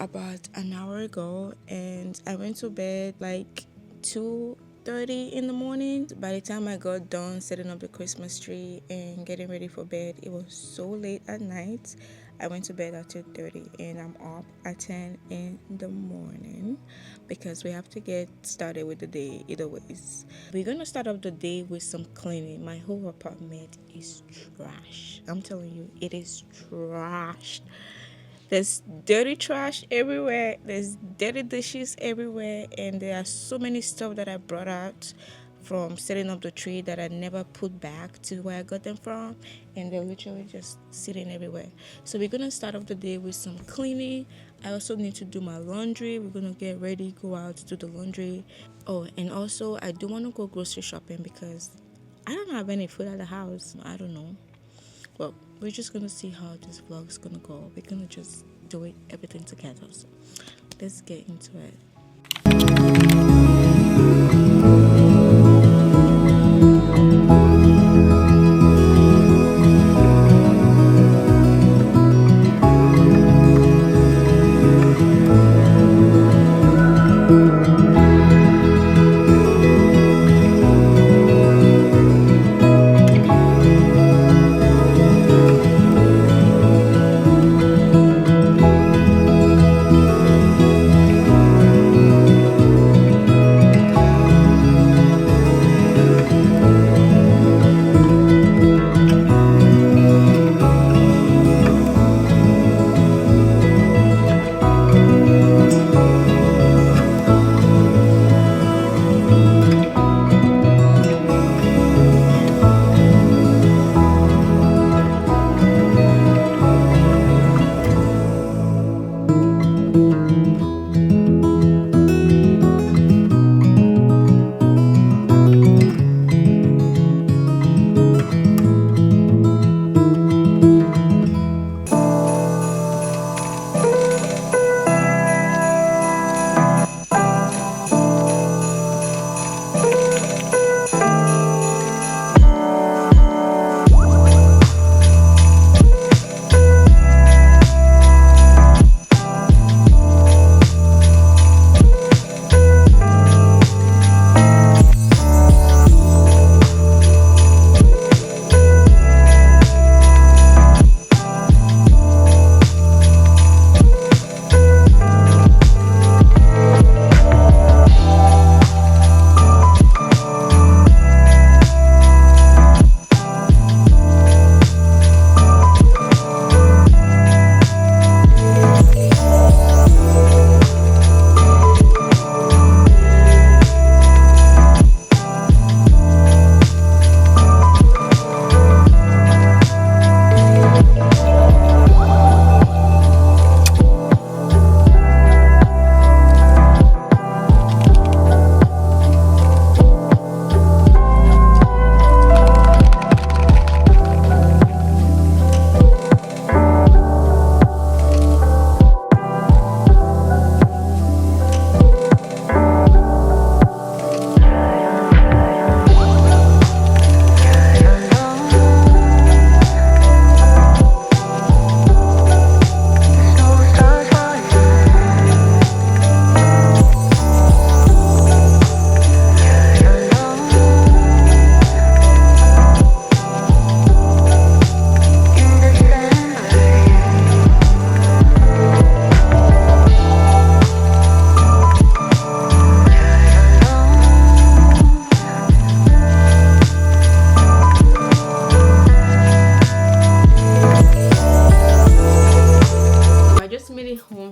about an hour ago, and I went to bed like 2:30 in the morning. By the time I got done setting up the Christmas tree and getting ready for bed, it was so late at night. I went to bed at 2:30 and I'm up at 10 in the morning because we have to get started with the day either ways. We're gonna start off the day with some cleaning. My whole apartment is trash. I'm telling you, it is trash. There's dirty trash everywhere, there's dirty dishes everywhere, and there are so many stuff that I brought out from setting up the tree that I never put back to where I got them from, and they're literally just sitting everywhere. So we're gonna start off the day with some cleaning. I also need to do my laundry. We're gonna get ready, go out to do the laundry. Oh, and also I do want to go grocery shopping because I don't have any food at the house. I don't know. Well, we're just gonna see how this vlog is gonna go. We're gonna just do it everything together. So let's get into it.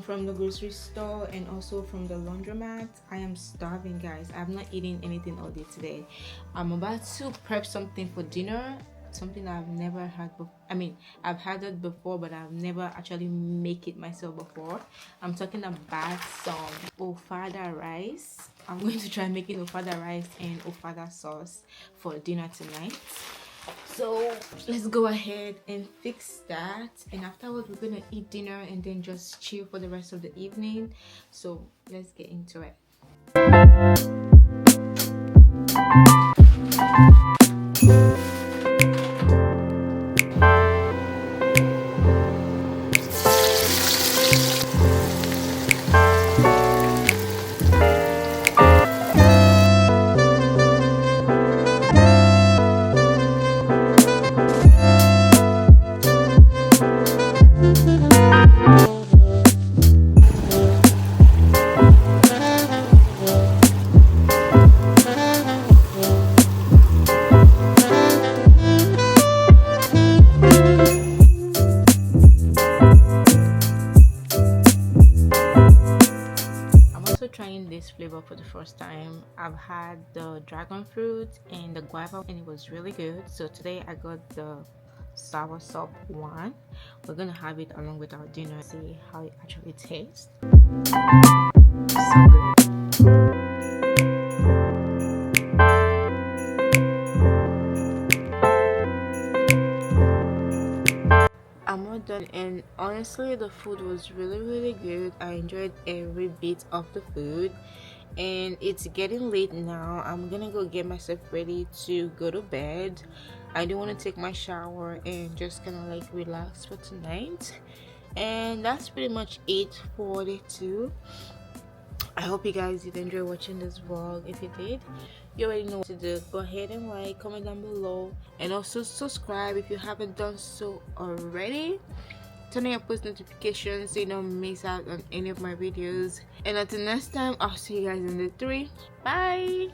From the grocery store and also from the laundromat. I am starving, guys. I'm not eating anything all day today. I'm about to prep something for dinner, something I've never had before. I mean, I've had it before, but I've never actually make it myself before. I'm talking about some ofada rice. I'm going to try making ofada rice and ofada sauce for dinner tonight. So let's go ahead and fix that, and afterwards we're gonna eat dinner and then just chill for the rest of the evening. So let's get into it. first time. I've had the dragon fruit and the guava, and it was really good. So today I got the sour sop one. We're gonna have it along with our dinner, see how it actually tastes. So good. I'm all done, and honestly the food was really good. I enjoyed every bit of the food, and it's getting late now. I'm gonna go get myself ready to go to bed. I do want to take my shower and just kind of like relax for tonight, and that's pretty much it for day 2. I hope you guys did enjoy watching this vlog. If you did, you already know what to do. Go ahead and like, comment down below, and also subscribe if you haven't done so already. Turn on your post notifications so you don't miss out on any of my videos. And until next time, I'll see you guys in the 3. Bye.